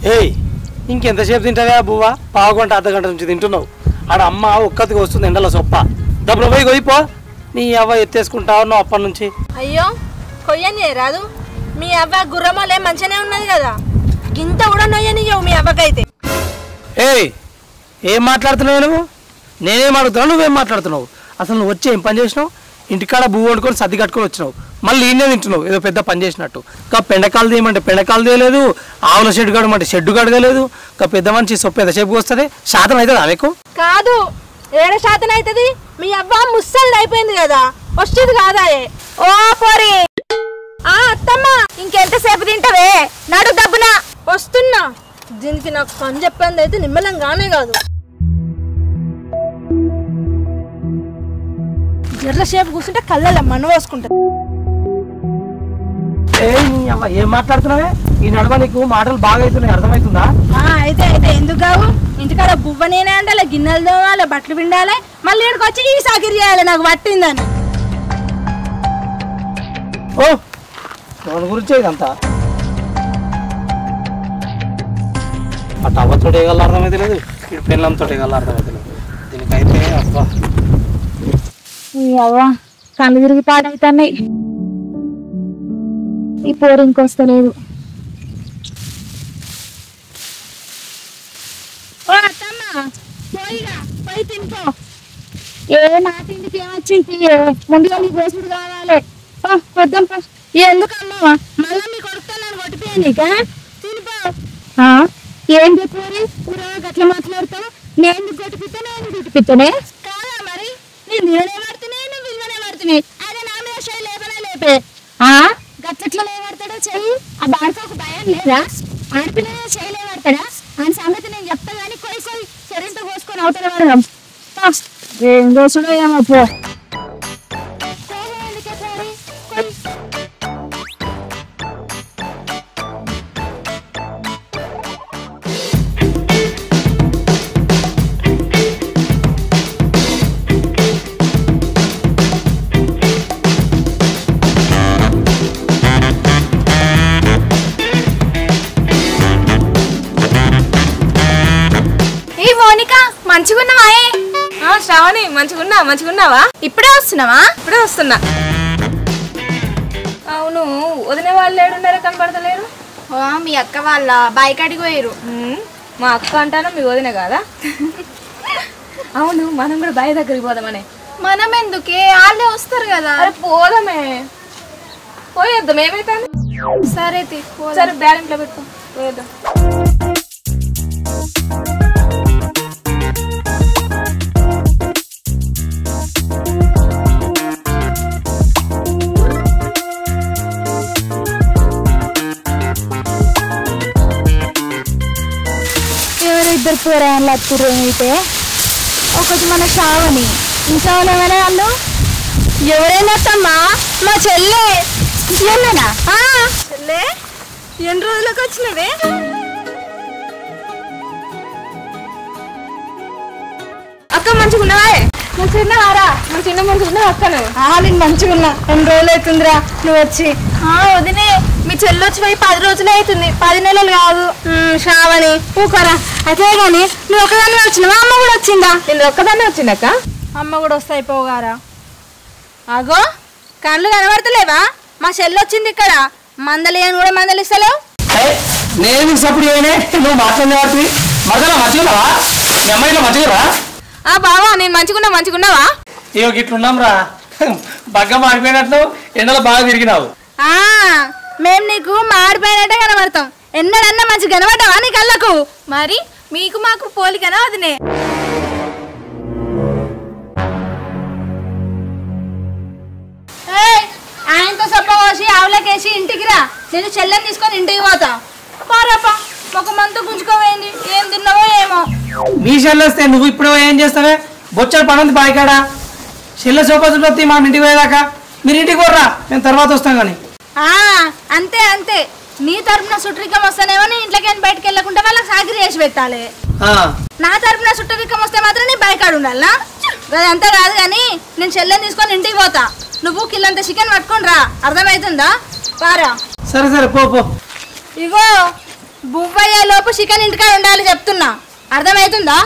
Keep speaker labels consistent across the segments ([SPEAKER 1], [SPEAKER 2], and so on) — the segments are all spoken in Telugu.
[SPEAKER 1] ఏయ్ ఇంకెంతసేపు తింటావా బువ్వా? పావుగంట అర్ధగంట నుంచి తింటున్నావు. ఆడ అమ్మ ఒక్కతికి వస్తుంది ఎండల సొప్ప. డబ్బులు పోయి కొయ్యిపో. నీ అవ్వ ఎత్తేసుకుంటా ఉన్నావు అప్పటి నుంచి.
[SPEAKER 2] అయ్యో కొయ్యని రాదు. మీ అవ్వ గుర్రమాలే మంచిగానే ఉన్నది కదా, గింత కూడా నొయ్యనియ్యవు మీ అవ్వకైతే.
[SPEAKER 1] ఏయ్ ఏం మాట్లాడుతున్నావు నువ్వు? నేనేం అడుగుతున్నావు, నువ్వేం మాట్లాడుతున్నావు? అసలు నువ్వు వచ్చి ఏం పని చేసినావు? ఇంటికాడ బువ్వ వండుకొని సర్ది కట్టుకొని వచ్చినావు, మళ్ళీ ఈయనే తింటున్నావు ఏదో పెద్ద పని చేసినట్టు. ఇంకా పెండకాలు తీయమంటే పెండకాలు తీయలేదు, ఆవుల షెడ్డు కడమంటే షెడ్డు కడగలేదు. ఇంకా పెద్ద మనిషి సొప్పు ఎంతసేపు వస్తుంది? శాతం అవుతుందా మీకు?
[SPEAKER 2] కాదు, ఏడ శాతం అవుతుంది? మీ అవ్వ ముస్సలు అయిపోయింది కదా, వచ్చేది కాదా? ఓ పోరి అత్తమ్మ, ఇంకెంతసేపు తింటావే? నడు దబ్బున వస్తున్నా. దీనికి నాకు పని చెప్పింది అయితే నిమ్మలంగానే కాదు. ఎట్ల సేపు కూర్చుంటే కళ్ళల్లో మన్ను వేసుకుంటా.
[SPEAKER 1] ఏం మాట్లాడుతున్నావే? ఈ నడవ నీకు మాటలు బాగా అవుతున్నాయి, అర్థమవుతుందా?
[SPEAKER 2] అయితే అయితే ఎందుకు కావు? ఇంటికాడ బువ్వ నేనే అంటే గిన్నెలు తోమాలి, బట్టలు పిండాలి, మళ్ళీ ఇక్కడికి వచ్చి ఈ సాకిరి చేయాలి నాకు పట్టిందని.
[SPEAKER 1] ఓ దాని గురించే ఇదంతా. అటు అవ్వతోటి వేయగల అర్థమైతే లేదు, ఇటు పెళ్ళంతో వేయగల అర్థమైతే లేదు. దీనికైతే అబ్బా
[SPEAKER 3] అవ్వ కళ్ళు తిరిగి పాడవుతున్నాయి. ఈ పోరు ఇంకొస్తలేదు. ఏ నా తిండికి ఏమొచ్చింది? ముందుగా నీ కోసుడు కావాలి. వద్దాం. ఎందుకమ్మా మళ్ళా మీ కొడుకుతాను కొట్టిపోయానికా? తినిపో. ఏం చెప్పారు? గట్ల మాట్లాడతావు. నేను కొట్టిపిస్తా, నేను కొట్టిపిస్తానే కాదా? మరి నేను నేనే పడుతున్నాయి, నువ్వు విలువనే పడుతున్నాయి. అదే నా మీద చెయ్యి లేపనే లేపే. గట్లెట్లా లేవడతాడో చెయ్యి. ఆ బాడకు ఒక భయం లేదా? ఆడపిల్ల చెయ్యి లేవడతాడా అని సంగతి నేను చెప్తా. కానీ కొయ్యి శరీరంతో కోసుకొని అవుతాడు వాడదాం. ఏం దోసుడో ఏమో పో.
[SPEAKER 2] మంచిగున్నావా? శ్రావణి మంచిగున్నావా? ఇప్పుడే వస్తున్నావా? ఇప్పుడే వస్తున్నా. అవును, వదిన వాళ్ళు ఏడున్నారో కనపడతలేరు. మీ అక్క వాళ్ళ బైక్ అడిగి పోయారు. మా అక్క అంటాను, మీ వదిన కాదా? అవును, మనం కూడా బాయ్ దగ్గరికి పోదామనే. మనం ఎందుకే? వాళ్ళే వస్తారు కదా. పోదామే, పోయేద్దాం. ఏమైతే సరే సరే, బ్యాగ్ ఇంట్లో పెట్టుకో, పోయేద్దాం.
[SPEAKER 3] ఇద్దరు పోరాళ్ళు అత్తురు. అయితే ఒకటి మన శ్రావణి, ఇంకా ఎవరైనా వాళ్ళు
[SPEAKER 2] ఎవరైనా అత్తమ్మా? మా చెల్లె.
[SPEAKER 3] చెల్లెనా?
[SPEAKER 2] చెల్లె, ఎన్ని రోజులకు వచ్చినవే? అక్క మంచిగున్నావా? మంచిగున్నావారా? మంచిగున్నా అక్క. నేను మంచిగున్నా. 2 రోజులు అవుతుందిరా నువ్వు వచ్చి. వదినే, మీ చెల్లి వచ్చి 10 రోజులే అవుతుంది, 10 నెలలు కాదు. శ్రావణి ఊకరా. అయితే గాని నువ్వు ఒక్కదాన్ని వచ్చినావా? అమ్మ కూడా వచ్చిందా? నేను ఒక్కదాన్ని వచ్చిందక్క. అమ్మ కూడా వస్తాయి పోగారా. అగో కళ్ళు కనబడతలేవా? మా చెల్లి వచ్చింది ఇక్కడ. మందలేని కూడా మందలిస్తలేవు.
[SPEAKER 1] నేను సప్పుడు నువ్వు మాట్లాడే మరదలా మంచిగున్నావా? మీ అమ్మాయిలో మంచిగా
[SPEAKER 2] బావా, నేను మంచిగున్నావా?
[SPEAKER 1] ఇగో గిట్లున్నాం రా, బగ్గ మారిపోయినట్లు ఎండలో బాగా తిరిగినావు.
[SPEAKER 2] మేము నీకు మాడిపోయినట్టే కనబడతాం. ఎన్నడన్నా మంచి కనబడ్డావా నీ కళ్ళకు? మరి మీకు మాకు పోలికనా వదినే? ఆయనతో సొప్ప పోసి ఆవులకేసి ఇంటికి రా. నేను చెల్లెని తీసుకొని ఇంటికి పోతా. పోరాపా, ఒక మంతు గుంజుకోవేంది? ఏం తిన్నావో ఏమో.
[SPEAKER 1] నీ చెల్లి వస్తే నువ్వు ఇప్పుడు ఏం చేస్తావే? బొచ్చడు పని ఉంది బాయికాడ. చెల్లె సోపతి మా ఇంటికి పోయేదాకా మీరు ఇంటికి పోర్రా, మేము తర్వాత వస్తాం. కానీ
[SPEAKER 2] అంతే. నీ తరపున సుట్రికం వస్తానేమో నీ ఇంట్లోకి బయటకు వెళ్ళకుండా వాళ్ళకి సాగిరి చేసి పెట్టాలి. నా తరపున సుట్రికం వస్తే మాత్రం నీ బైకాడు ఉండాలా? అదంతా కాదు. కానీ నేను చెల్లెని తీసుకొని ఇంటికి పోతా. నువ్వు కిల్లంత చికెన్ పట్టుకొని రా, అర్థమవుతుందా? పారా.
[SPEAKER 1] సరే పో.
[SPEAKER 2] ఇగో బువ్వయ్యే లోపు చికెన్ ఇంటికాడ ఉండాలి చెప్తున్నా, అర్థమవుతుందా?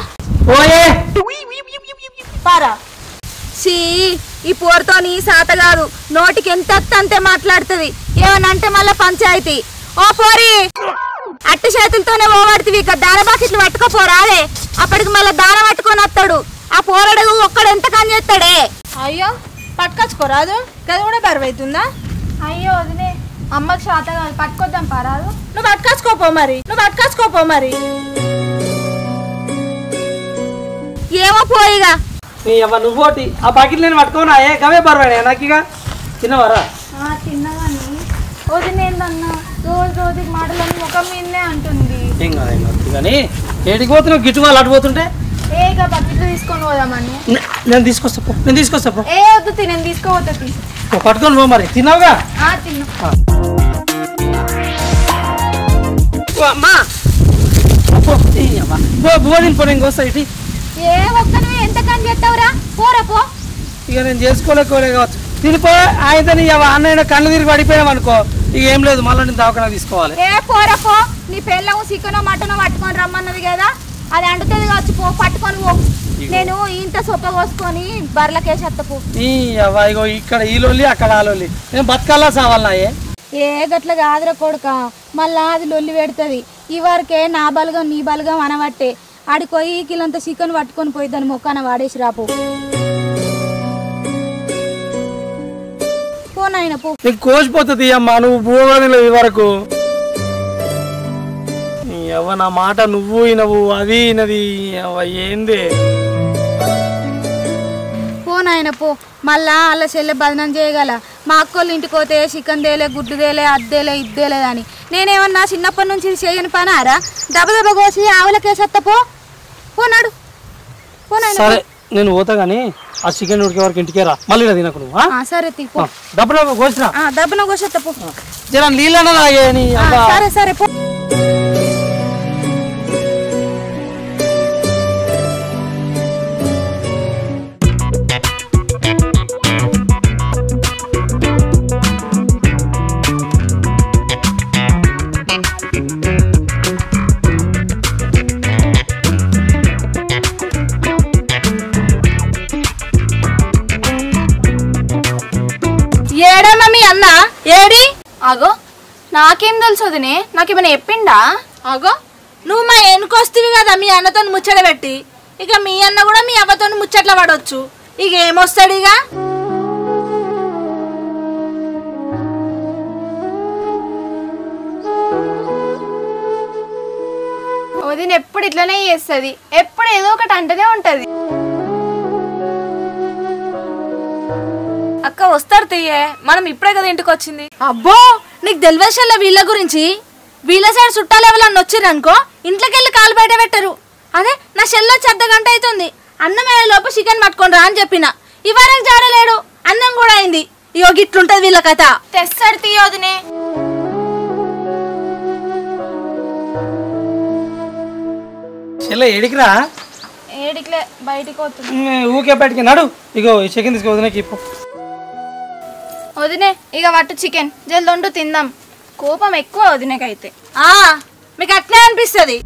[SPEAKER 2] పారా సి ఈ పోరుతోని సాత కాదు, నోటికి ఎంత అంతే మాట్లాడుతుంది. ఏమనంటే మళ్ళా పంచాయతీ. ఓ పోరి, అట్టి చేతులతోనే ఓవాడుతుంది. ఇక దాన బాకెట్లు పట్టుకోపోరా, అదే అప్పటికి మళ్ళీ దాన పట్టుకొని వస్తాడు. ఆ పోరడు ఒక్కడు ఎంత కని చేస్తాడే. అయ్యో పట్టుకొచ్చుకోరాదు, గది కూడా బరువైతుందా? అయ్యో వదిలే, అమ్మకి శాత కాదు, పట్టుకొద్దాం పారాదు. నువ్వు పట్టుకొచ్చుకోపో మరి. ఏమో పోయిగా
[SPEAKER 1] నువ్వు పోటీ ఆ బాకెట్ నేను పట్టుకోనా గవే బరువైనా నాకు. ఇక తిన్నవారా?
[SPEAKER 2] తిన్నగాని వదిలేదన్నా, రోజుకి మాటలని ముఖం మీదనే అంటుంది.
[SPEAKER 1] ఏం కాదు కానీ ఏడికి పోతున్నావు? గిట్టుకోవాలి అటు పోతుంటే
[SPEAKER 2] ఏగా బకెట్లు తీసుకొని పోదామని.
[SPEAKER 1] నేను తీసుకొస్తా
[SPEAKER 2] ఏ వద్దు, నేను తీసుకోవద్దు.
[SPEAKER 1] పట్టుకొని పో మరి. తిన్నావుగా?
[SPEAKER 2] తిన్నా.
[SPEAKER 1] ఇంకోస్తా ఇటు.
[SPEAKER 2] ఏ ఒక్కనే ఎంత కని చేస్తావురా, పోరా పో.
[SPEAKER 1] ఇక నేను చేసుకోలేకోలే కావచ్చు. తినిపో. ఆయన అన్నయ్య కళ్ళు తిరిగి పడిపోయాం అనుకో, ఇక ఏం లేదు, మళ్ళీ నేను దవాఖానా తీసుకోవాలి.
[SPEAKER 2] ఏ పోరా పో, నీ పెళ్ళము చికెనో మటనో పట్టుకొని రమ్మన్నది కదా, అది అంటుతుంది కావచ్చు. పో పట్టుకొని పో. నేను ఇంత సొప్ప కోసుకొని బర్లకేసేత్తపు.
[SPEAKER 1] ఇగో ఇక్కడ ఈ లొల్లి అక్కడ ఆ లొల్లి, నేను బతకాలా సావాలన్నాయే.
[SPEAKER 2] ఏ గట్ల కాదురా కొడుక, మళ్ళా అది లొల్లి పెడుతుంది. ఈ వరకే నా బలగం నీ బలగం అనబట్టే ఆడిపోయి కిలంత చికెన్ పట్టుకొని పోయి దాని మొక్కన వాడేసి రాపో. పోనాయన పో.
[SPEAKER 1] నీకు కోసిపోతుంది అమ్మా, నువ్వు భూగోళ వరకు. నా మాట నువ్వు వినవు, అది వినది. ఏంది?
[SPEAKER 2] పోనాయన పో. మళ్ళా అలా చెల్లె బదనం చేయగల. మా అక్కోళ్ళు ఇంటికి పోతే చికెన్ దేలే, గుడ్డు దేలే, అద్దేలే, ఇద్దేలే అని. నేనేమన్నా చిన్నప్పటి నుంచి చేయని పనారా? దెబ్బ కోసి ఆవులకేసేత్త పో. పోనాడు
[SPEAKER 1] సరే నేను పోతా గానీ ఆ చికెన్ ఉడికే వరకు ఇంటికే రా, మళ్ళీ తినకు నువ్వు.
[SPEAKER 2] సరే
[SPEAKER 1] దబ్బన కోసినా
[SPEAKER 2] దెబ్బన కోసేత్త పో.
[SPEAKER 1] జర నీళ్ళన్నా తాగే.
[SPEAKER 2] సరే పో. ఏడమ్మా మీ అన్న ఏడి? అగో నాకేం తెలుసు వదినే, నాకేమైనా చెప్పిండా? అగో నువ్వు మా ఎన్నుకొస్తేవి కదా మీ అన్నతో ముచ్చట పెట్టి, ఇక మీ అన్న కూడా మీ అవ్వతో ముచ్చట్ల పడవచ్చు. ఇక ఏమొస్తాడు? ఇక వదిన ఎప్పుడు ఇట్లనే చేస్తుంది, ఎప్పుడు ఏదో ఒకటి అంటనే ఉంటది. అక్క వస్తారు తీయే, మనం ఇప్పుడే కదా ఇంటికి వచ్చింది. అబ్బో నీకు తెలివేషన్ల వీళ్ళ గురించి. వీళ్ళ సైడ్ చుట్టాలు ఎవరన్నా వచ్చిరనుకో ఇంట్లోకి వెళ్ళి కాలు బయట పెట్టరు. అదే నా చెల్లొచ్చి అర్ధ గంట అవుతుంది, అన్నం లోపు చికెన్ పట్టుకొని రా అని చెప్పిన. ఇవరకు జాడలేడు, అన్నం కూడా అయింది. ఇగో గిట్లుంటది వీళ్ళ కథ. తెస్తాడు తీయొదినే.
[SPEAKER 1] ఏడికిరా?
[SPEAKER 2] ఏడికిలే, బయటికి పోతుంది.
[SPEAKER 1] ఊకే బయటికి నడు. ఇగో ఈ చికెన్ తీసుకో వదినకి.
[SPEAKER 2] వదినే ఇక వట్టు చికెన్ జల్దొండు తిందాం. కోపం ఎక్కువ వదినకైతే. మీకు అట్లే అనిపిస్తుంది.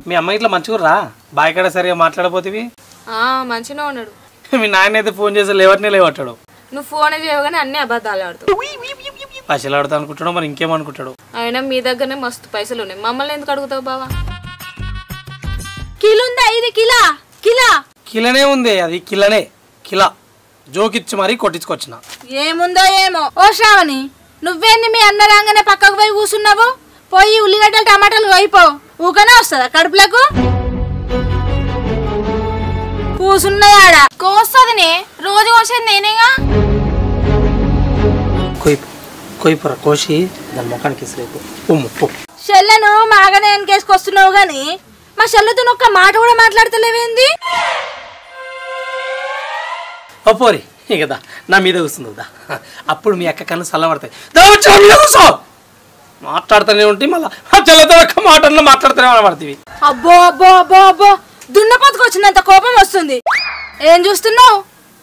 [SPEAKER 1] మీ అమ్మ ఇట్లా మంచిగా బాయ్ కాడ సరిగా మాట్లాడపోతేవి.
[SPEAKER 2] మంచిగా ఉన్నాడు.
[SPEAKER 1] మీ నాయన అయితే ఫోన్ చేసి లేవట్నే లేవట్టాడు.
[SPEAKER 2] నువ్వు ఫోన్ చేయగానే అన్ని అబద్ధాలు ఆడుతావు.
[SPEAKER 1] పైసలు ఆడుతా అనుకుంటాడు, మరి ఇంకేమనుకుంటాడు.
[SPEAKER 2] అయినా మీ దగ్గరనే మస్తు పైసలు ఉన్నాయి, మమ్మల్ని ఎందుకు అడుగుతావు బావా? కిలుందా? ఇది కిలా కిలా
[SPEAKER 1] కిలనే ఉంది, అది కిలనే కిలా జోకిచ్చి మరీ కొట్టించుకొచ్చిన.
[SPEAKER 2] ఏముందో ఏమో. ఓ శ్రావణి, నువ్వేంది మీ అన్న రాగానే పక్కకు పోయి కూర్చున్నావు? పోయి ఉల్లిగడ్డలు టమాటాలు అయిపో. ఊకనే వస్తుందా కడుపులకు? కూసున్నదాడ కోస్తదినే, రోజు కోసేది నేనేగా.
[SPEAKER 1] కొయ్యిపోరా, కోసి దాని ముఖానికి
[SPEAKER 2] చెల్లెను మాగానే వెనకేసుకొస్తున్నావు గాని మా చెల్లెతో ఒక్క మాట కూడా మాట్లాడతలేవేంది?
[SPEAKER 1] పోరి కదా నా మీద కూర్చుందా, అప్పుడు మీ అక్క కన్ను చల్లబడతాయి. మాట్లాడుతూనే ఉంటే మళ్ళీ చెల్లెతో ఒక్క మాటల్లో మాట్లాడుతూనే పడుతుంది.
[SPEAKER 2] అబ్బో అబ్బో అబ్బో అబ్బో, దున్నపోతుకు వచ్చినంత కోపం వస్తుంది. ఏం చూస్తున్నావు?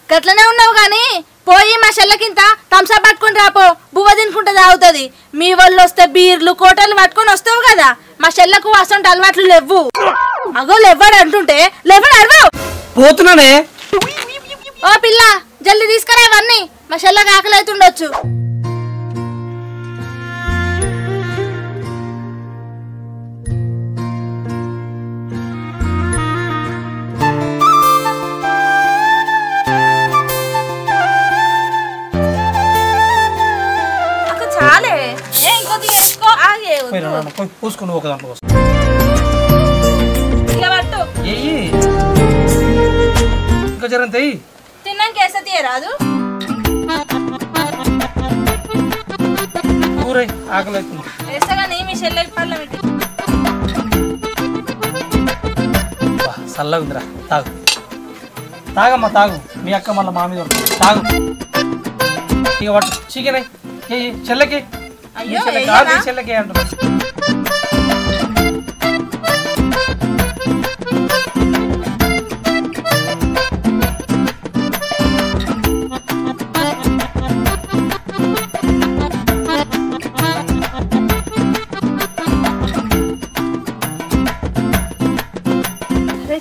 [SPEAKER 2] గట్లనే ఉన్నావు గాని పోయి మా చెల్లకింత థమ్సప్ పట్టుకుని రాపో బువ్వ తినుకుంటే తాగుతుంది. మీ వాళ్ళు వస్తే బీర్లు కోటలు పట్టుకొని వస్తావు కదా, మా చెల్లకు అసంటి అలవాట్లు లేవు. అగో లేవ్వడు అంటుంటే లేవడు అడవవు.
[SPEAKER 1] పోతున్నానే.
[SPEAKER 2] ఓ పిల్ల జల్దీ తీసుకురా ఇవన్నీ, మా చెల్లకు ఆకలి అవుతుండొచ్చు.
[SPEAKER 1] పూసుకుని ఒక దాంట్లో ఇంకా జరంత
[SPEAKER 2] తిన్నాక వేస్తే తీయరాదు.
[SPEAKER 1] కూర ఆకలి అవుతుంది.
[SPEAKER 2] వేస్తాగానీ మీ చెల్లెకి పళ్ళం ఇటు
[SPEAKER 1] చల్లగా ఉందిరా. తాగు తాగమ్మా తాగు. మీ అక్క మళ్ళీ మా మీద తాగు. ఇక పట్టు చికెన్ చెల్లకి చెల్లకి అంటున్నా.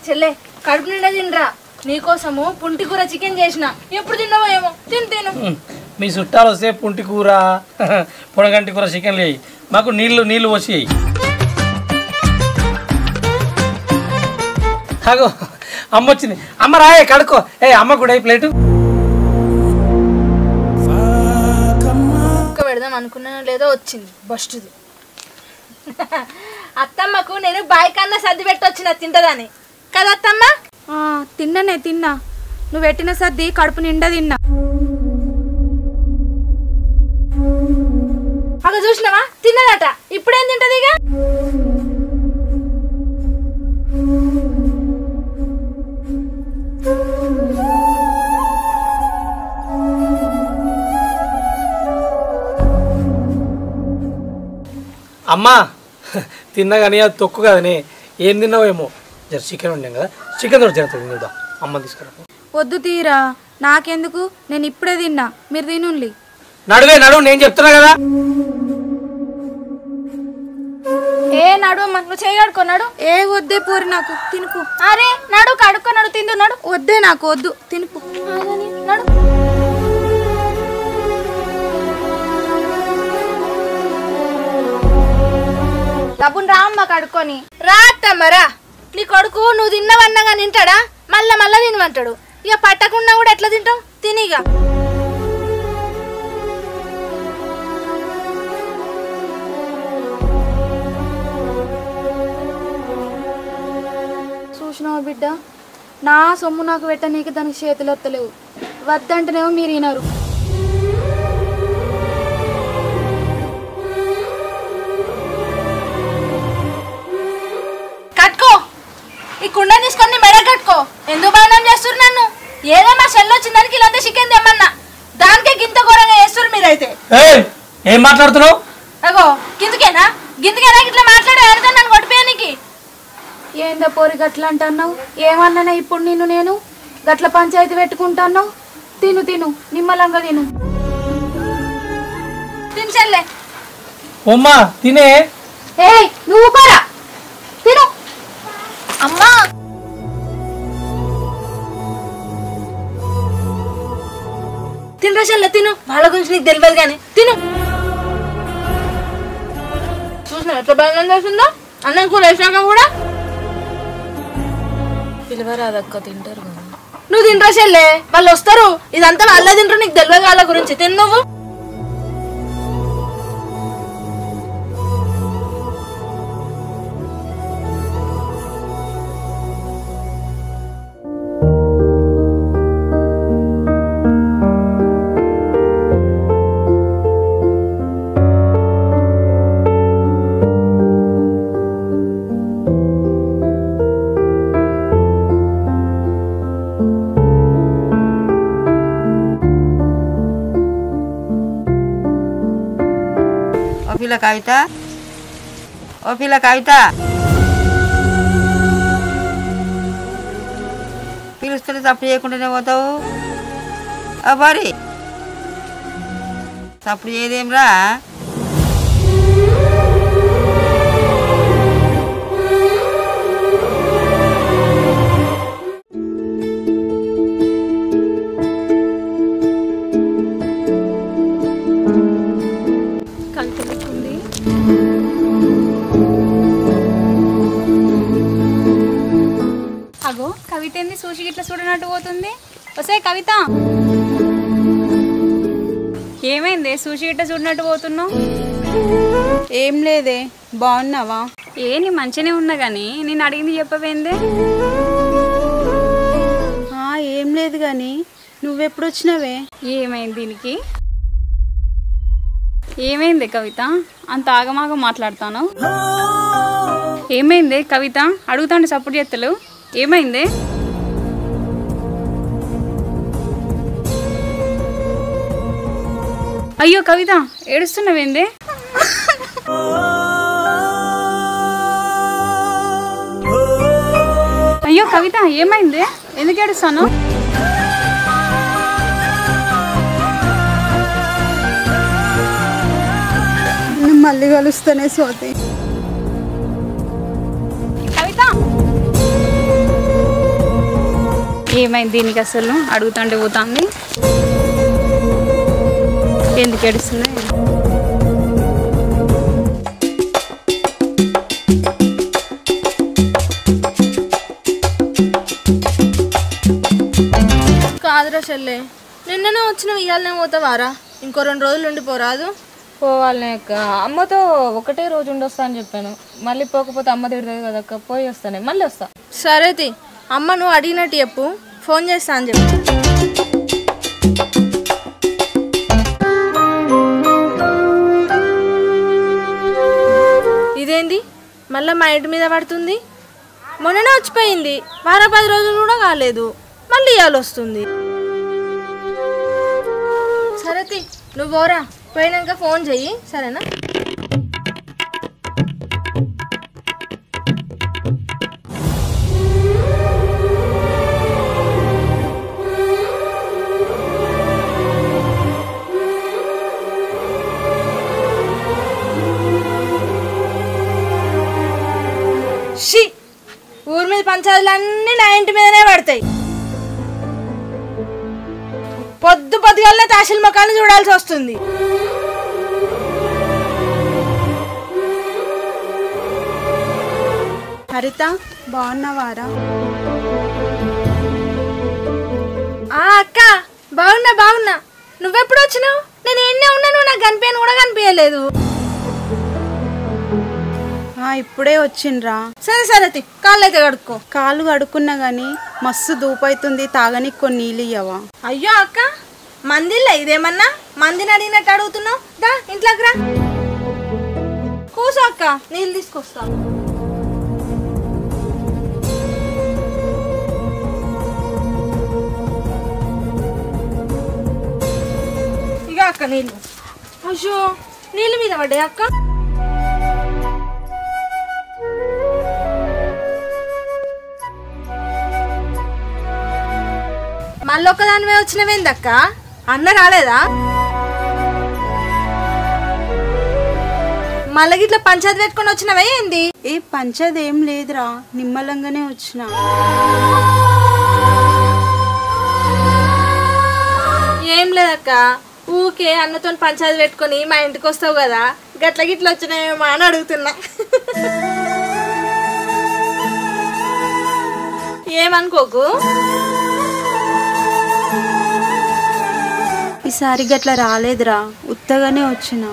[SPEAKER 2] చెల్లె కడుపు నిండా తినరా, నీకోసము పుంటి కూర చికెన్ చేసిన. ఎప్పుడు తిన్నావో ఏమో, తిను.
[SPEAKER 1] మీ చుట్టాలు వస్తే పుంటి కూర పొడగంటి కూర చికెన్లు వేయి, మాకు నీళ్లు వచ్చి అగో అమ్మ వచ్చింది. అమ్మ రాయే కడుకో. అమ్మ కూడా ప్లేటు
[SPEAKER 2] పెడదాం అనుకున్నానో లేదో వచ్చింది బస్టుది. అత్తమ్మకు నేను బాయ్ కన్నా సర్ది పెట్టి వచ్చిన తింటదని కదా అత్తమ్మ.
[SPEAKER 3] తిన్నా నువ్వు పెట్టిన సర్ది కడుపు నిండా తిన్నా.
[SPEAKER 2] అక్కడ చూసినావా తిన్నదట, ఇప్పుడేం తింటది ఇక.
[SPEAKER 1] అమ్మా తిన్నా కానీ అది తొక్కు కదనే. ఏం తిన్నావేమో. జర చికెన్ ఉండాం కదా, చికెన్ తోటి జరుగుతుంది తిందా. అమ్మ తీసుకురా.
[SPEAKER 3] వద్దు తీరా, నాకెందుకు, నేను ఇప్పుడే తిన్నా, మీరు తినుండి.
[SPEAKER 1] నడువు నేను చెప్తున్నా కదా.
[SPEAKER 2] నడువమ్మా, నువ్వు చేయి కడుక్కున్నాడు.
[SPEAKER 3] వద్దే పోరి, నాకు తినుపు.
[SPEAKER 2] అరే నడు కడుక్కున్నాడు, తింటున్నాడు.
[SPEAKER 3] వద్దే నాకు వద్దు, తినుపు.
[SPEAKER 2] నడు. డబ్బును రా అమ్మ కడుక్కొని. రా అత్తమ్మరా, నీ కొడుకు నువ్వు తిన్నవన్నగా తింటాడా, మళ్ళా తినమంటాడు. ఇక పట్టకుండా కూడా ఎట్లా తింటావు, తినిగా.
[SPEAKER 3] చూసినావా బిడ్డ, నా సొమ్ము నాకు పెట్ట నీకు దానికి చేతులు వస్తలేవు. వద్దంటేనేమో మీరు వినరు.
[SPEAKER 2] కట్టుకో, ఈ కుండ తీసుకొని మెడ కట్టుకో. ఎందుకు బాధం చేస్తున్నారు నన్ను? ఏదో మా సెల్ వచ్చిందానికి ఇలా చికెన్ తెమ్మన్నా, దానికే గింత ఘోరంగా చేస్తారు మీరైతే.
[SPEAKER 1] ఏం మాట్లాడుతున్నావు?
[SPEAKER 2] అగో గింతకేనా ఇట్లా మాట్లాడే నన్ను కొట్టిపోయానికి.
[SPEAKER 3] ఏందో పోరి గట్లా అంటున్నావు? ఏమన్నానా ఇప్పుడు నేను గట్ల పంచాయతీ పెట్టుకుంటాను. తిను నిమ్మలంగా తిను.
[SPEAKER 2] తినలే
[SPEAKER 1] అమ్మా తినే.
[SPEAKER 3] నువ్వు కూడా తిను.
[SPEAKER 2] అమ్మా తినరా చెల్లె, తిను. వాళ్ళ గురించి నీకు తెలియదు కానీ తిను. చూసిన ఎట్లా బయలుదేరి చేస్తుందో, అన్నం కూర వేసాక కూడా.
[SPEAKER 3] పిలవరాదక్క, తింటారు.
[SPEAKER 2] నువ్వు తినరా చెల్లె, వాళ్ళు వస్తారు. ఇదంతా వాళ్ళే తింటారు, నీకు తెలియదు వాళ్ళ గురించి. తిను నువ్వు.
[SPEAKER 4] ఓ పిల్ల కవిత, పిలుస్తుంటే తప్పు చేయకుండానే పోతావు. బరి తప్పుడు చేయదేమ్రా.
[SPEAKER 2] అగో కవిత ఏంది సూచి గిట్ల చూడనట్టు పోతుంది. వస్తే కవిత, ఏమైంది సూచి గిట్ల చూడనట్టు పోతున్నావు?
[SPEAKER 5] ఏం లేదే, బాగున్నావా?
[SPEAKER 2] నీ మంచిగానే ఉన్నా కానీ నేను అడిగింది చెప్పవేందే?
[SPEAKER 5] ఏం లేదు కానీ నువ్వెప్పుడు వచ్చినవే?
[SPEAKER 2] ఏమైంది దీనికి? ఏమైంది కవిత, అంత ఆగమాగం మాట్లాడతాను? ఏమైంది కవిత, అడుగుతాండి సపోర్ట్ చేస్తలు. ఏమైంది? అయ్యో కవిత, ఏడుస్తున్నావేంది? అయ్యో కవిత, ఏమైంది? ఎందుకు ఏడుస్తాను?
[SPEAKER 5] మళ్ళీ కలుస్తానే స్వాతి.
[SPEAKER 2] కవిత, ఏమైంది దీనికి అసలు? అడుగుతాంటే పోతాంది. ఎందుకు ఏడుస్తుంది?
[SPEAKER 3] కాదురా చెల్లె, నిన్ననే వచ్చిన ఇయ్యాలనే పోతావారా? ఇంకో 2 రోజులు ఉండిపోరాదు?
[SPEAKER 6] పోవాలనే అక్క. అమ్మతో ఒకటే రోజు ఉండొస్తా అని చెప్పాను. మళ్ళీ పోకపోతే అమ్మ తిడుతుంది కదా అక్క. పోయి వస్తానే, మళ్ళీ వస్తా.
[SPEAKER 3] సరే తి, అమ్మ నువ్వు అడిగినట్టు చెప్పు, ఫోన్ చేస్తా అని చెప్పు. ఇదేంది మళ్ళీ మా ఇంటి మీద పడుతుంది? మొన్ననే వచ్చిపోయింది, 10 రోజులు కూడా కాలేదు, మళ్ళీ ఇవాళ వస్తుంది. సరే తి, నువ్వు పోరా, పోయినాక ఫోన్ చెయ్యి, సరేనా? ఊరి మీద పంచాయతీలన్నీ నా ఇంటి మీదనే పడతాయి. పొద్దుగాలనే తాశీల మొక్కల్ని చూడాల్సి వస్తుంది.
[SPEAKER 5] హరిత, బాగున్నావారా?
[SPEAKER 3] అక్క, బాగున్నా. నువ్వెప్పుడు వచ్చినావు? నేను ఎన్నే ఉన్నా, నువ్వు నాకు కనిపించను కూడా కనిపించలేదు.
[SPEAKER 5] ఇప్పుడే వచ్చిండ్రా.
[SPEAKER 3] సరే కాళ్ళు అయితే కడుక్కో.
[SPEAKER 5] కాళ్ళు కడుక్కున్నా గాని మస్తు దూపైతుంది, తాగనికి కొన్ని నీళ్ళు ఇయ్యవా?
[SPEAKER 3] అయ్యో అక్క, మందిలా ఇదేమన్నా? మందిని అడిగినట్టు అడుగుతున్నావు. దా ఇంట్లోకి రా, కూసో అక్క, నీళ్ళు తీసుకొస్తా. ఇక అక్క నీళ్ళు. అయ్యో, నీళ్ళు మీద పడ్డాయి అక్క. మళ్ళీ ఒక్కదానివే వచ్చినవేందక్క? అన్న రాలేదా? మళ్ళీ ఇట్లా పంచాయతీ పెట్టుకొని వచ్చినవే ఏంది?
[SPEAKER 5] పంచాయతీ ఏం లేదురా, నిమ్మలంగానే వచ్చిన.
[SPEAKER 3] ఏం లేదక్క, ఊకే అన్నతో పంచాయతీ పెట్టుకొని మా ఇంటికి వస్తావు కదా, గిట్ల వచ్చినాయేమో అని అడుగుతున్నా. ఏమనుకోకు.
[SPEAKER 5] ఈసారి గట్లా రాలేదురా, ఉత్తగానే వచ్చిన.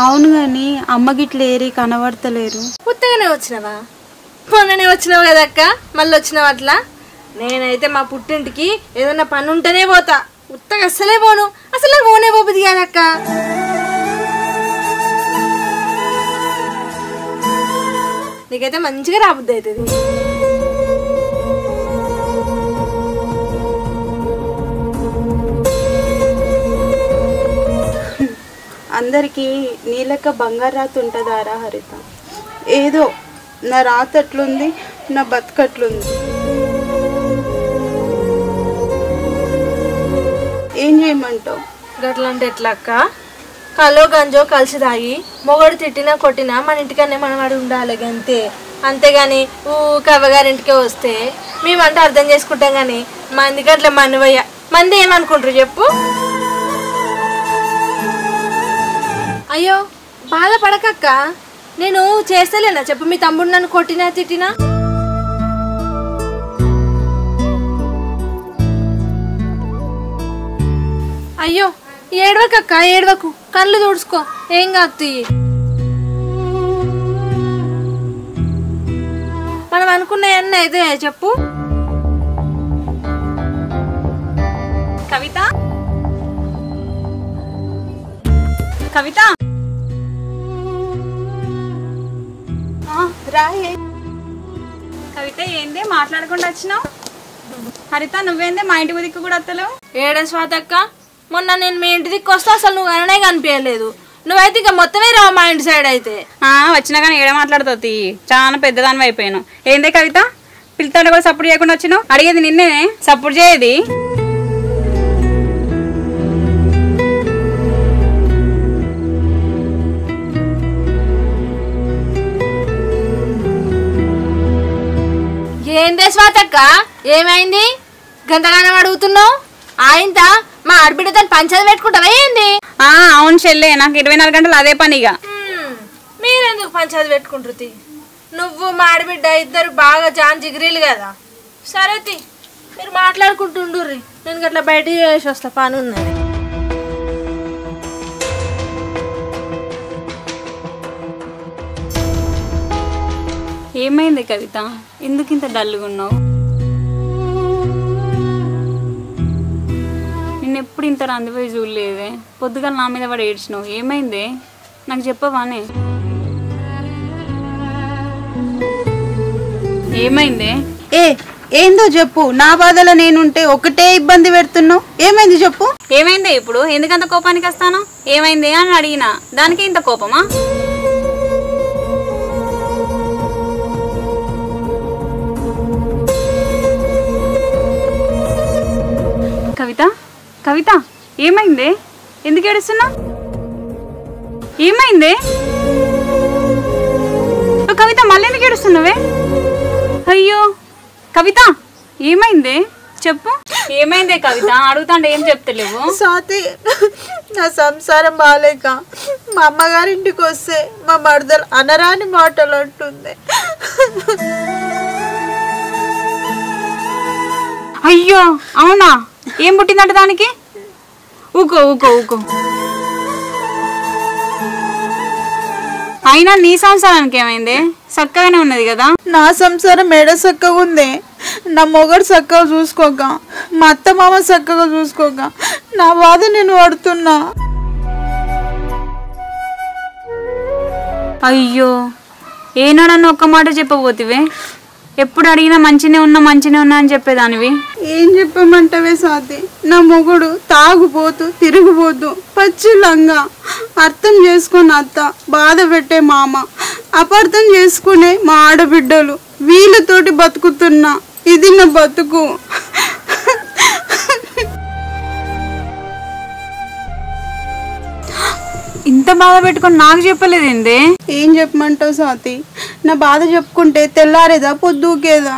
[SPEAKER 5] అవును గాని అమ్మ గిట్ల ఏరి కనబడతలేరు.
[SPEAKER 3] ఉత్తగానే వచ్చినావా? మొన్ననే వచ్చినావు కదా అక్క, మళ్ళీ వచ్చినావు అట్లా? నేనైతే మా పుట్టింటికి ఏదన్నా పని ఉంటేనే పోతా, ఉత్తగా అస్సలే పోను. అసలు పోనే పోబుద్ది కాదక్క. నీకైతే మంచిగా రాబుద్ది అవుతుంది.
[SPEAKER 5] అందరికీ నీలక బంగారు రాత ఉంటుందారా హరిత? ఏదో నా రాత అట్లుంది, నా బతుకట్లుంది. ఏం చేయమంటావు?
[SPEAKER 3] గట్లంటే ఎట్లా అక్క?
[SPEAKER 2] కలో గంజో కలిసి తాగి మొగడు తిట్టినా కొట్టినా మన ఇంటికన్నా మనవాడు ఉండాలి అంతే. అంతేగాని కవ్వగారింటికే వస్తే మేమంటే అర్థం చేసుకుంటాం కానీ మందికి అట్లా మనవయ్య మంది ఏమనుకుంటారు చెప్పు. అయ్యో బాధపడకక్క, నేను చేస్తలేనా చెప్పు మీ తమ్ముడు నన్ను కొట్టినా తిట్టినా. అయ్యో ఏడవకక్క ఏడవకు, కళ్ళు తుడుచుకో, ఏం కాదు. మనం అనుకున్నాయన్నీ అయితే చెప్పు.
[SPEAKER 7] కవిత కవిత
[SPEAKER 2] రాయే.
[SPEAKER 7] కవిత ఏంది మాట్లాడకుండా వచ్చినావు? హరిత నువ్వేందే మా ఇంటి దిక్కు కూడా వస్తలేవు?
[SPEAKER 2] ఏడే స్వాతక్క, మొన్న నేను మీ ఇంటి దిక్కు వస్తే అసలు నువ్వు అననే కనిపించలేదు. నువ్వైతే ఇక మొత్తమే రావు మా ఇంటి సైడ్ అయితే.
[SPEAKER 7] వచ్చినా కానీ ఏడ మాట్లాడుతుంది, చాలా పెద్దదాని అయిపోయాను. ఏందే కవిత పిల్లతో కూడా సపోర్ట్ చేయకుండా వచ్చినావు? అడిగేది నిన్నే, సపోర్ట్ చేయది.
[SPEAKER 2] ఏందే స్వాతక్క ఏమైంది గంటగానం అడుగుతున్నావు? ఆయంత మా ఆడబిడ్డతో పంచాయతీ పెట్టుకుంటావా ఏంది?
[SPEAKER 7] అవును చెల్లె, నాకు 24 గంటలు అదే పనిగా.
[SPEAKER 2] మీరెందుకు పంచాయతీ పెట్టుకుంటుంది? నువ్వు మా ఆడబిడ్డ ఇద్దరు బాగా జాన్ జిగిరీలు కదా. సరే మీరు మాట్లాడుకుంటుండ్రి, నేను అట్లా బయట చేసి వస్తా, పని ఉన్నది.
[SPEAKER 7] ఏమైంది కవిత, ఎందుకు ఇంత డల్గా ఉన్నావు? నిన్నెప్పుడు ఇంత రందిపోయి చూడలేదే. పొద్దుగా నా మీద పడి ఏడ్చినావు, ఏమైంది నాకు చెప్పవానే? ఏమైంది?
[SPEAKER 5] ఏందో చెప్పు. నా బాధలో నేనుంటే ఒకటే ఇబ్బంది పెడుతున్నావు. ఏమైంది చెప్పు.
[SPEAKER 7] ఏమైంది ఇప్పుడు? ఎందుకంత కోపానికి వస్తాను? ఏమైంది అని అడిగినా, దానికి ఇంత కోపమా? కవిత కవిత ఏమైంది? ఎందుకు ఏడుస్తున్నా? ఏమైంది కవిత? మళ్ళీ ఎందుకు ఏడుస్తున్నావే? అయ్యో కవిత ఏమైంది చెప్పు. ఏమైందే కవిత? అడుగుతాంటే ఏం చెప్తలేవు?
[SPEAKER 5] సాతి, నా సంసారం బాలేక మా అమ్మగారింటికి వస్తే మా మరదలు అనరాని మాటలు అంటుంది.
[SPEAKER 7] అయ్యో అవునా? ఏం పుట్టిందంట దానికి? ఊకో ఊకో ఊకో. అయినా నీ సంసారానికి ఏమైంది? చక్కగానే ఉన్నది కదా.
[SPEAKER 5] నా సంసారం ఏడ చక్కగా ఉంది. నా మొగడు చక్కగా చూసుకోక, మా అత్త మామ చక్కగా చూసుకోక నా బాధ నేను పడుతున్నా.
[SPEAKER 7] అయ్యో ఏనాడన్నా ఒక్క మాట చెప్పబోతివే? ఎప్పుడు అడిగినా మంచినే ఉన్నా అని చెప్పేదానివి.
[SPEAKER 5] ఏం చెప్పమంటావే సాతి? నా మొగుడు తాగుపోతూ తిరిగిపోతూ పచ్చి లంగా. అర్థం చేసుకుని అత్త, బాధ పెట్టే మామ, అపార్థం చేసుకునే మా ఆడబిడ్డలు, వీళ్ళతోటి బతుకుతున్నా. ఇది నా బతుకు.
[SPEAKER 7] ఇంత బాధ పెట్టుకొని నాకు చెప్పలేదేంది?
[SPEAKER 5] ఏం చెప్పమంటావు సాతి? నా బాధ చెప్పుకుంటే తెల్లారేదా పొద్దుకేదా?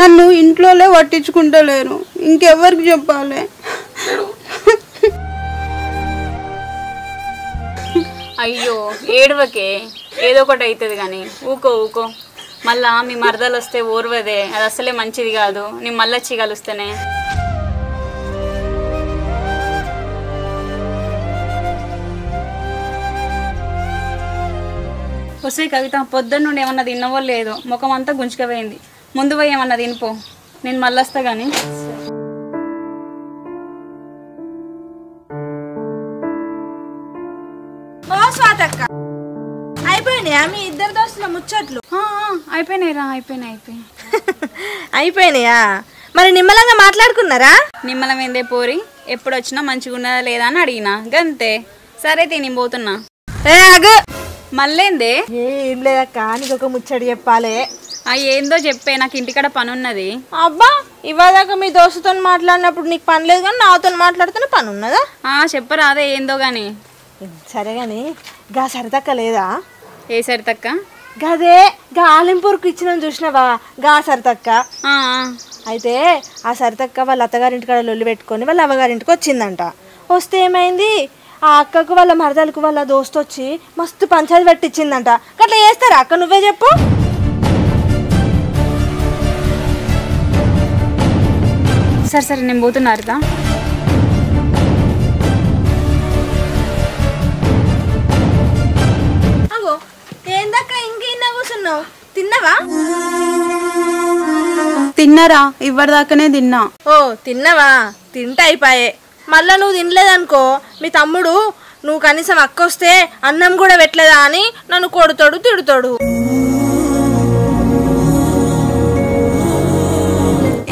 [SPEAKER 5] నన్ను ఇంట్లోనే పట్టించుకుంటలేరు, ఇంకెవరికి చెప్పాలి?
[SPEAKER 7] అయ్యో ఏడవకే, ఏదో ఒకటి అవుతుంది కానీ. ఊకో ఊకో. మళ్ళా మీ మరదలు వస్తే ఓర్వదే, అది అసలే మంచిది కాదు. నీ మళ్ళీ వచ్చి కలుస్తేనే. వస్తే కవిత, పొద్దున్న నుండి ఏమన్నా తిన్నవో లేదో, ముఖం అంతా గుంజుకపోయింది. ముందు పోయి ఏమన్నా తినిపో, నేను మళ్ళీ వస్తా కానీ.
[SPEAKER 2] అయిపోయినాయా మీ ఇద్దరు దోస్తుల ముచ్చట్లు?
[SPEAKER 7] అయిపోయినాయిరా, అయిపోయినాయి.
[SPEAKER 2] అయిపోయినాయా? మరి నిమ్మలంగా మాట్లాడుకున్నారా?
[SPEAKER 7] నిమ్మలం ఏందే పోరి, ఎప్పుడు వచ్చినా మంచిగా ఉన్నదా లేదా అని అడిగినా, గంతే. సరే తిని పోతున్నా. మళ్ళేందే?
[SPEAKER 2] ఏం లేదక్క, నీకు ఒక ముచ్చడి చెప్పాలి.
[SPEAKER 7] ఏందో చెప్పే, నాకు ఇంటికాడ పని ఉన్నది.
[SPEAKER 2] అబ్బా, ఇవాళ మీ దోస్తుతో మాట్లాడినప్పుడు నీకు పని లేదు కానీ నాతో మాట్లాడితేనే పని ఉన్నదా?
[SPEAKER 7] చెప్పరాదే ఏందో గాని.
[SPEAKER 2] సరే గాని గా సరితక్క లేదా?
[SPEAKER 7] ఏ సరితక్క?
[SPEAKER 2] గదే గా ఆలింపూర్కు ఇచ్చిన చూసినావా గా సరితక్క. అయితే ఆ సరితక్క వాళ్ళ అత్తగారింటి కాడ లొల్లి పెట్టుకొని వాళ్ళ అవ్వగారింటికి వచ్చిందంట. వస్తే ఏమైంది, ఆ అక్కకు వాళ్ళ మరదలకు వాళ్ళ దోస్తు వచ్చి మస్తు పంచాయతీ పెట్టించిందంట. అట్లా చేస్తారా అక్క? నువ్వే చెప్పు.
[SPEAKER 7] సరే సరే నేను పోతున్నా హరిత.
[SPEAKER 2] అగో ఏందక్క ఇంకేనా కూర్చున్నావు? తిన్నావా?
[SPEAKER 5] తిన్నరా? ఇవ్వరిదాకానే తిన్నా.
[SPEAKER 2] ఓ తిన్నావా? తింటే అయిపోయే. మళ్ళా నువ్వు తినలేదనుకో మీ తమ్ముడు నువ్వు కనీసం అక్క వస్తే అన్నం కూడా పెట్టలేదా అని నన్ను కొడుతాడు, తిడుతాడు.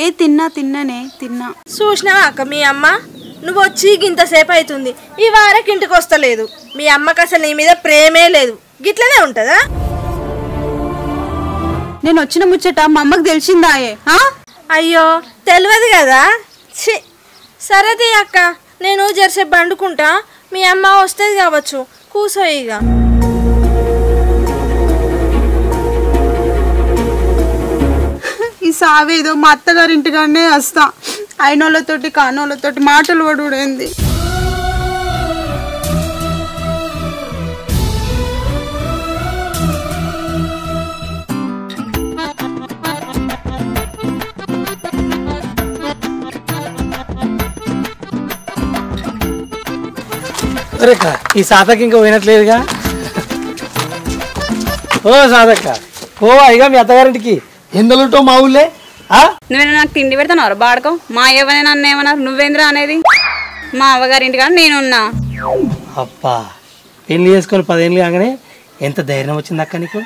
[SPEAKER 5] ఏ తిన్నానే తిన్నా.
[SPEAKER 2] చూసినావా అక్క మీ అమ్మ? నువ్వు వచ్చి ఇంతసేపు అవుతుంది, ఈ వారకు ఇంటికి వస్తలేదు. మీ అమ్మకి అసలు నీ మీద ప్రేమే లేదు. గిట్లనే ఉంటుందా?
[SPEAKER 5] నేను వచ్చిన ముచ్చట మా అమ్మకి తెలిసిందాయే.
[SPEAKER 2] అయ్యో తెలియదు కదా. ఛీ సరేది అక్క, నేను జరసేపు బండుకుంటా. మీ అమ్మ వస్తుంది కావచ్చు, కూసో ఇక.
[SPEAKER 5] ఈ సావేదో మా అత్తగారింటిగానే వస్తా. అయినోళ్ళతోటి కానోళ్ళతోటి మాటలు పడుడేంది.
[SPEAKER 1] అరేక్క ఈ సాధకి ఇంకా పోయినట్లేదుగా. ఓ సాధక్క పోవా ఇక మీ అత్తగారింటికి. ఎందులో మా ఊళ్ళే
[SPEAKER 7] నువ్వేనా నాకు తిండి పెడతాను బాడకో? మా అవ్వనే నన్ను ఏమన్నారు, నువ్వేంద్రా అనేది? మా అవ్వగారింటి కానీ నేనున్నా.
[SPEAKER 1] అబ్బా పెళ్లి చేసుకొని 10 ఏళ్ళు కాగానే ఎంత ధైర్యం వచ్చింది అక్క నీకు.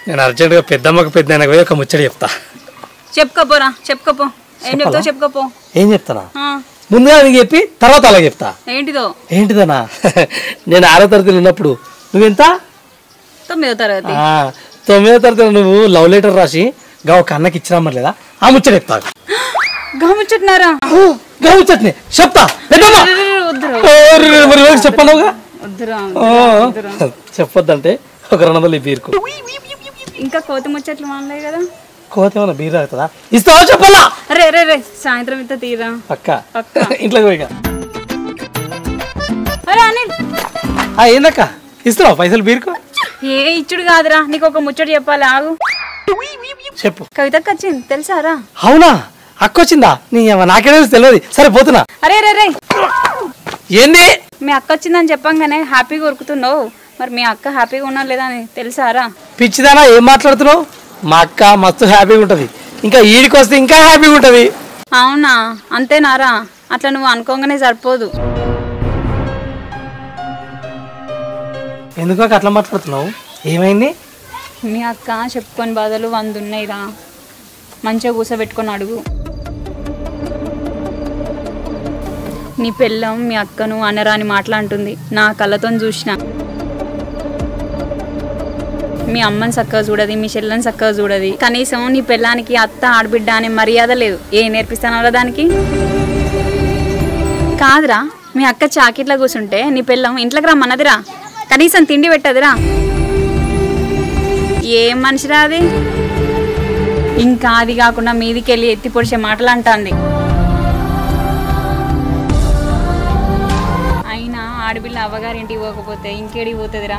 [SPEAKER 1] నేను అర్జెంటుగా పెద్దమ్మకు పెద్ద పోయి ఒక ముచ్చట చెప్తా.
[SPEAKER 7] చెప్పుకోపోరా, చెప్పుకోపో. ఏం చెప్తావు చెప్పుకోపో.
[SPEAKER 1] ఏం చెప్తానా? ముందుగా నీకు చెప్పి తర్వాత అలా చెప్తా. ఏంటిదనా? నేను 6వ తరగతిలో ఉన్నప్పుడు నువ్వెంత?
[SPEAKER 7] 9వ తరగతి.
[SPEAKER 1] 9వ తరగతిలో నువ్వు లవ్ లెటర్ రాసి గా ఒక అన్నకి ఇచ్చినామర్లేదా? ఆ ముచ్చట చెప్తా.
[SPEAKER 7] గముచ్చట్నారా?
[SPEAKER 1] గముచ్చట్నే చెప్తా. చెప్పన్నావుగా చెప్పొద్దంటే ఒక 200 బీరుకు.
[SPEAKER 7] ఇంకా కోతి ముచ్చట్లు మానలే కదా.
[SPEAKER 1] కోతి ఏమన్నా బీరు తాగుతుందా? ఇస్తావా చెప్పాలా?
[SPEAKER 7] రే రే రే సాయంత్రం ఇంత తీరా
[SPEAKER 1] పక్క ఇంట్లోకి పోయిగా.
[SPEAKER 7] అరే అనిల్
[SPEAKER 1] ఏందక్క ఇస్తున్నావు పైసలు బీరుకు?
[SPEAKER 7] ఏ ఇచ్చుడు కాదురా, నీకు ఒక ముచ్చట చెప్పాలి, ఆగు.
[SPEAKER 1] చెప్పు.
[SPEAKER 7] కవితకు వచ్చింది తెలుసారా?
[SPEAKER 1] అవునా? అక్క వచ్చిందా? నాకే తెలియదు. సరే పోతున్నా.
[SPEAKER 7] అరే రే రే
[SPEAKER 1] ఏంది?
[SPEAKER 7] మీ అక్క వచ్చిందని చెప్పంగానే హ్యాపీగా ఉరుకుతున్నావు. మరి మీ అక్క హ్యాపీగా ఉన్నా లేదా అని తెలుసారా?
[SPEAKER 1] పిచ్చిదానా ఏం మాట్లాడుతున్నావు? మా అక్క మస్తు హ్యాపీగా ఉంటది. ఇంకా ఈడికి వస్తే ఇంకా హ్యాపీగా ఉంటది.
[SPEAKER 7] అవునా? అంతేనారా? అట్లా నువ్వు అనుకోగానే సరిపోదు.
[SPEAKER 1] ఎందుకు అట్లా మాట్లాడుతున్నావు? ఏమైంది?
[SPEAKER 7] మీ అక్క చెప్పుకొని బాధలు 100 ఉన్నాయిరా. మంచిగా కూసబెట్టుకొని అడుగు. నీ పెళ్ళం మీ అక్కను అనరాని మాట్లాడుతుంది. నా కళ్ళతో చూసిన. మీ అమ్మని చక్కగా చూడది, మీ చెల్లెని చక్కగా చూడది. కనీసం నీ పెళ్ళానికి అత్త ఆడబిడ్డ అనే మర్యాద లేదు. ఏ నేర్పిస్తానో దానికి? కాదురా, మీ అక్క చాకిట్లా కూర్చుంటే నీ పెళ్ళం ఇంట్లోకి రమ్మన్నదిరా, కనీసం తిండి పెట్టదురా. ఏం మనిషిరా అది? ఇంకా అది కాకుండా మీదికి వెళ్ళి ఎత్తి పొడిచే మాటలు అంటుంది. అయినా ఆడపిల్ల అవ్వగారింటికి పోకపోతే ఇంకేడికి పోతుందిరా?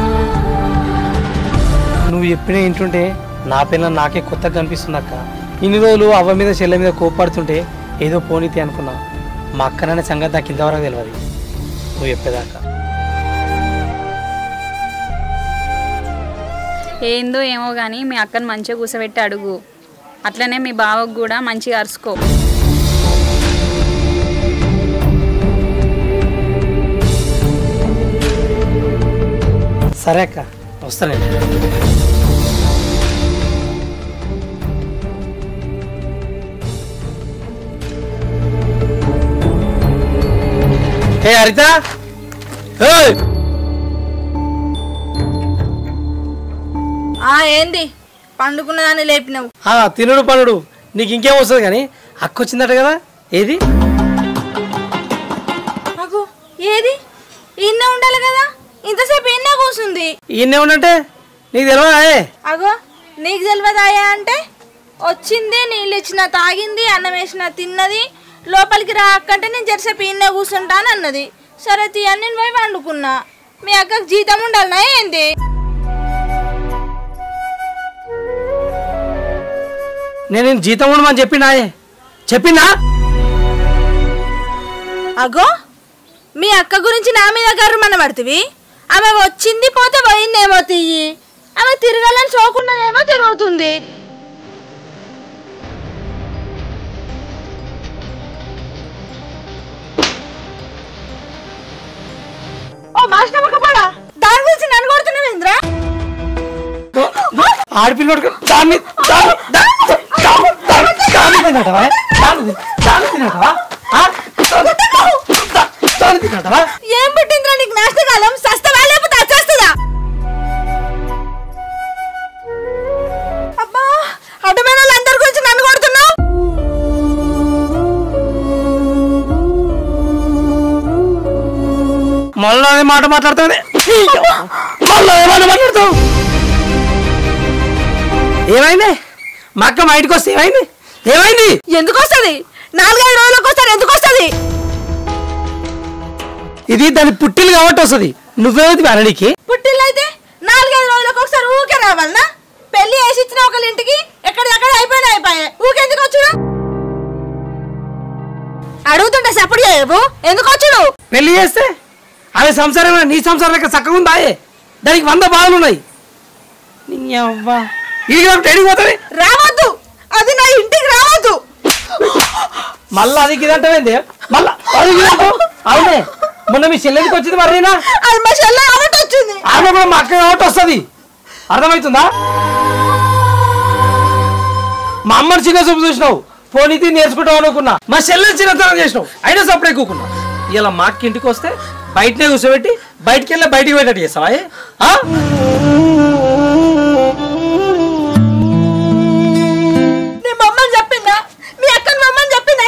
[SPEAKER 1] నువ్వు ఎప్పుడే ఇంటుంటే నా పిల్ల నాకే కొత్తగా కనిపిస్తుంది అక్క. ఇన్ని రోజులు అవ్వ మీద చెల్లె మీద కోప్పడుతుంటే ఏదో పోనీతి అనుకున్నా. మా అక్కననే సంగతి నాకు ఇంతవరకు తెలియదు. నువ్వు చెప్పేదాకా
[SPEAKER 7] ఏందో ఏమో కానీ మీ అక్కను మంచిగా కూసబెట్టి అడుగు. అట్లనే మీ బావకు కూడా మంచిగా అరుసుకో.
[SPEAKER 1] సరే అక్క, వస్తానండి. హరిత
[SPEAKER 2] ఏంది పండుకున్నదాన్ని లేపినావు?
[SPEAKER 1] తినుడు పండుడు నీకు ఇంకేం వస్తుంది కానీ అక్క వచ్చిందట కదా. ఏది
[SPEAKER 2] నాకు ఏది? ఇన్నే ఉండాలి కదా. ఇంతసేపు ఈయనే కూర్చుంది.
[SPEAKER 1] ఈయనే ఉన్నట్టే నీకు తెలియదా?
[SPEAKER 2] అగో నీకు తెలియదాయా అంటే వచ్చింది, నీళ్ళు ఇచ్చిన తాగింది, అన్నం వేసిన తిన్నది, లోపలికి రాకంటే నేను జరసేపు ఈయనే కూర్చుంటాను అన్నది. సరే తీయని నేను పోయి వండుకున్నా. మీ అక్కకు జీతం ఉండాలనా ఏంది?
[SPEAKER 1] నేను జీతం ఉండమని చెప్పినా
[SPEAKER 2] అగో మీ అక్క గురించి నా మీద గర్రమన్న పడుతుంది. ఆమె వచ్చింది పోతే పోయిందేమో తీయి, ఆమె తిరగాలని చూకున్నదేమో తిరుగుతుంది. ఓ మాస్టర్పడా దాని గురించి నన్ను కొడుతున్నావు ఇంద్ర?
[SPEAKER 1] ఆడపిల్ల
[SPEAKER 2] ఏం పెట్టిందిరా నీకు నాష్టకాలం? సస్తవా లేకపోతే వచ్చేస్తుందా? అబ్బా అడ్డమైన వాళ్ళందరి గురించి నన్ను కొడుతున్నావు.
[SPEAKER 1] మళ్ళీ మాట మాట్లాడుతుంది. ఏమైంది? మా అక్క మా ఇంటికి వస్తే ఏమైంది?
[SPEAKER 2] ఎందుకు వస్తుంది? 4-5 రోజులకు వస్తారు. ఎందుకు వస్తుంది?
[SPEAKER 1] ఇది దాని పుట్టిల్లు కాబట్టి వస్తుంది. నువ్వేది అనడికి
[SPEAKER 2] పుట్టిల్లు అయితే 4-5 రోజులకు ఒకసారి ఊకే రావాలనా? పెళ్లి వేసి ఇచ్చిన ఒకళ్ళ ఇంటికి ఎక్కడిదక్కడ అయిపోయాయి. ఊకెందుకు వచ్చుడు? అడుగుతుంటే సపోర్ట్ చేయవు. ఎందుకు వచ్చుడు?
[SPEAKER 1] పెళ్లి చేస్తే అవి సంసారం నీ సంసారం లెక్క చక్కగా ఉందా? దానికి 100 బాధలు ఉన్నాయి. పోతుంది
[SPEAKER 2] రావద్దు, అది నా ఇంటికి రావద్దు.
[SPEAKER 1] మళ్ళా అది ఇదంటే మళ్ళా అవునే మొన్న మీ చెల్లెదికి వచ్చింది మరి
[SPEAKER 2] అది మా చెల్లె కాబట్టి వచ్చింది.
[SPEAKER 1] ఆమె కూడా మా అక్క కాబట్టి వస్తుంది. అర్థమవుతుందా? మా అమ్మని చిన్న చూపు చూసినావు, పోనీతి నేర్చుకుంటావు అనుకున్నా. మా చెల్లెని చిన్నతనం చేసినావు, అయినా సప్పుడు ఎక్కుకున్నా. ఇలా మా అక్క ఇంటికి వస్తే బయటనే కూర్చోబెట్టి బయటికి వెళ్ళి బయటికి పెట్టట్టు చేస్తావా?
[SPEAKER 2] నీ మమ్మల్ని చెప్పిందా? మీ అక్కని మమ్మల్ని చెప్పిందా?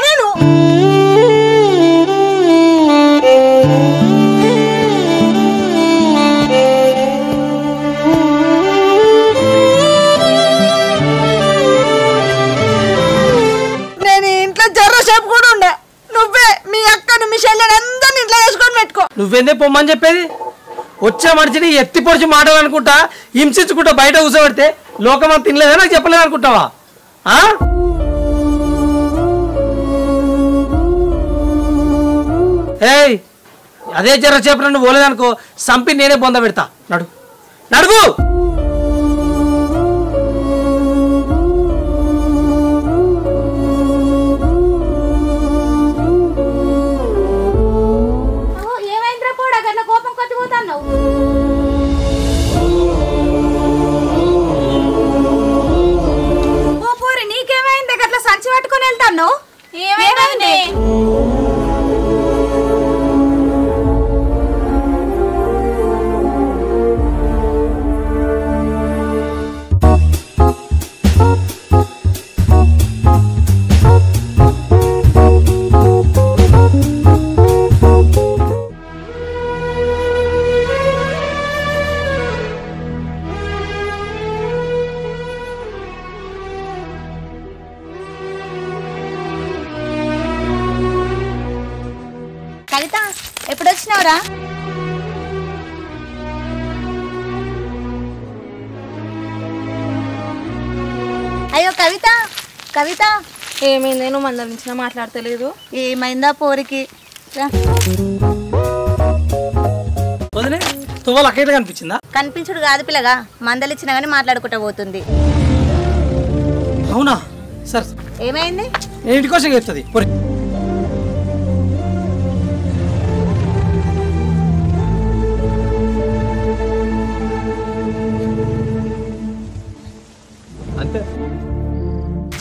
[SPEAKER 2] నేను ఇంట్లో జర్రసేపు కూడా ఉండే. నువ్వే మీ అక్కను మీ చెల్లెని అందరిని ఇంట్లో వేసుకొని పెట్టుకో.
[SPEAKER 1] నువ్వెందే పొమ్మని చెప్పేది? వచ్చే మనిషిని ఎత్తి పొడిచి మాట్లాడాలనుకుంటా, హింసించుకుంటా బయట కూర్చోబెడితే లోకం అంత తినలేదా నాకు చెప్పలేదు అనుకుంటావా? ఏయ్ అదే జర చెప్పిన నువ్వు పోలేదనుకో సంపి నేనే బొంద పెడతా. నడుగు.
[SPEAKER 2] ఏమైందిరా పోడా గట్ల కోపం కొద్దిపోతావు? ఓ పోరి నీకేమైంది? గట్ల సంచి పట్టుకొని వెళ్తాను. ఏమైంది? కవిత ఎప్పుడు వచ్చినావురా? అయ్యో కవిత కవిత ఏమైంది? నువ్వు మందల నుంచి మాట్లాడతలేదు. ఏమైందా పోరికి?
[SPEAKER 1] కనిపించిందా?
[SPEAKER 2] కనిపించుడు కాదు పిల్లగా, మందలిచ్చినా గానీ మాట్లాడుకుంటా పోతుంది.
[SPEAKER 1] అవునా? సరే
[SPEAKER 2] ఏమైంది?
[SPEAKER 1] నేను ఇంటికి వచ్చి చెప్తుంది.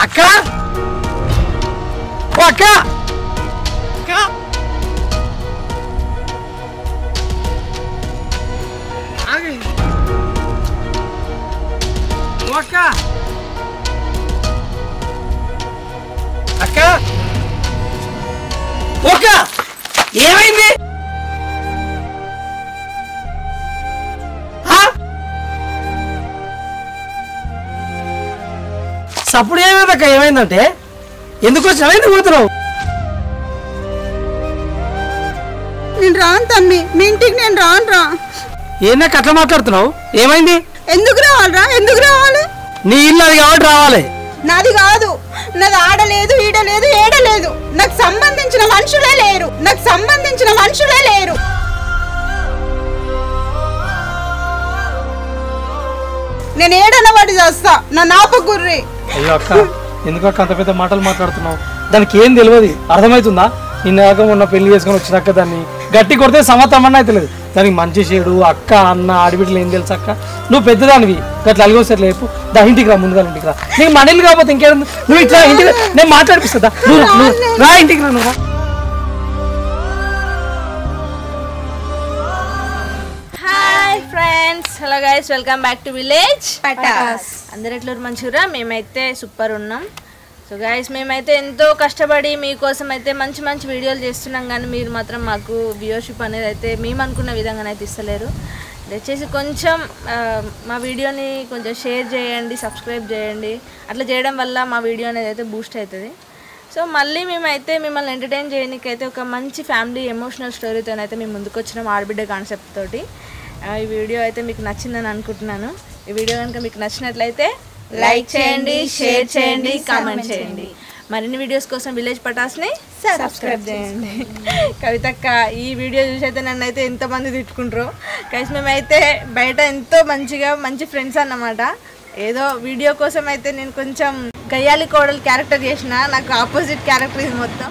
[SPEAKER 1] అక్క అక్క అక్క అక్క ఏమైంది? సప్పుడు ఏమైందక్క? ఏమైందంటే ఎందుకు వచ్చినావు, ఎందుకు పోతున్నావు?
[SPEAKER 5] నేను రాను తమ్మి, మీ ఇంటికి నేను రానురా.
[SPEAKER 1] ఏందక్క అట్లా మాట్లాడుతున్నావు? ఏమైంది?
[SPEAKER 5] ఎందుకు రావాలరా? ఎందుకు రావాలి?
[SPEAKER 1] నీ ఇల్లు అది కాబట్టి రావాలి.
[SPEAKER 5] నాది కాదు, నాది ఆడలేదు, ఈడలేదు, ఏడలేదు. నాకు సంబంధించిన మనుషులే లేరు, నాకు సంబంధించిన మనుషులే లేరు. నేను ఏడన్న వాడి చేస్తా, నా నాపగుర్రి.
[SPEAKER 1] అయ్యో అక్క, ఎందుకు అక్క అంత పెద్ద మాటలు మాట్లాడుతున్నావు? దానికి ఏం తెలియదు, అర్థమవుతుందా? నిన్న దాకా మొన్న పెళ్లి చేసుకొని వచ్చినాక దాన్ని గట్టి కొడితే సమతమన్నా అయితే లేదు. దానికి మంచి చెడు అక్క అన్న ఆడిబిడ్డలు ఏం తెలుసు అక్క? నువ్వు పెద్దదానివి, గట్లా అలిగోసారి లేపు. దా ఇంటికి రా, ముందుగా ఇంటికి రా. నీకు మన ఇల్లు కాకపోతే ఇంకేం? నువ్వు ఇట్లా ఇంటికి నేను మాట్లాడిపిస్తా. నువ్వు రా ఇంటికి రా, నువ్వు రా.
[SPEAKER 2] Hi friends, hello guys, welcome back to village Patas. అందరు ఎట్లా మంచిగా? మేమైతే సూపర్ ఉన్నాం. సో గైస్, మేమైతే ఎంతో కష్టపడి మీకోసం అయితే మంచి మంచి వీడియోలు చేస్తున్నాం, కానీ మీరు మాత్రం మాకు వ్యూవర్షిప్ అనేది అయితే మేము అనుకున్న విధంగానైతే ఇస్తలేరు. దయచేసి కొంచెం మా వీడియోని కొంచెం షేర్ చేయండి, సబ్స్క్రైబ్ చేయండి. అట్లా చేయడం వల్ల మా వీడియో అనేది అయితే బూస్ట్ అవుతుంది. సో మళ్ళీ మేమైతే మిమ్మల్ని ఎంటర్టైన్ చేయడానికి అయితే ఒక మంచి ఫ్యామిలీ ఎమోషనల్ స్టోరీతోనైతే మేము ముందుకు వచ్చినాం, ఆడబిడ్డ కాన్సెప్ట్ తోటి. ఈ వీడియో అయితే మీకు నచ్చిందని అనుకుంటున్నాను. ఈ వీడియో కనుక మీకు నచ్చినట్లయితే లైక్ చేయండి, షేర్ చేయండి, కామెంట్ చేయండి. మరిన్ని వీడియోస్ కోసం విలేజ్ పటాస్ని సబ్స్క్రైబ్ చేయండి. కవితక్క, ఈ వీడియో చూసి అయితే నన్ను అయితే ఎంతమంది తిట్టుకుంటారో. కలిసి మేమైతే బయట ఎంతో మంచి ఫ్రెండ్స్ అన్నమాట. ఏదో వీడియో కోసం అయితే నేను కొంచెం గయ్యాలి కోడలు క్యారెక్టర్ చేసిన, నాకు ఆపోజిట్ క్యారెక్టర్ ఇది మొత్తం.